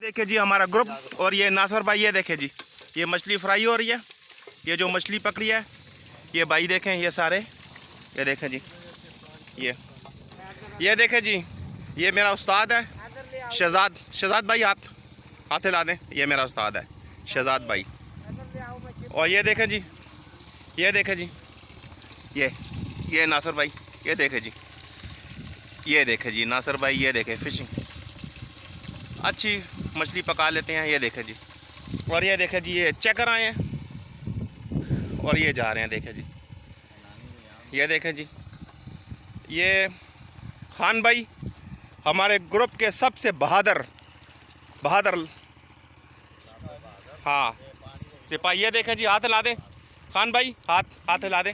देखिए जी हमारा ग्रुप, और ये नासर भाई, ये देखे जी ये मछली फ्राई हो रही है। ये जो मछली पकड़ी है ये भाई देखें, ये सारे ये देखें जी, ये देखें जी, ये मेरा उस्ताद है शहजाद भाई, हाथ हिला दें, ये मेरा उस्ताद है शहजाद भाई। और ये देखें जी, ये देखें जी, ये नासर भाई, ये देखें जी, ये देखें जी नासर भाई, ये देखें फिशिंग अच्छी मछली पका लेते हैं, ये देखें जी। और ये देखें जी, ये चेकर आए हैं और ये जा रहे हैं, देखें जी, ये देखें जी, ये खान भाई हमारे ग्रुप के सबसे बहादुर हाँ सिपाही, ये देखें जी, हाथ हिला दें खान भाई, हाथ हिला दें।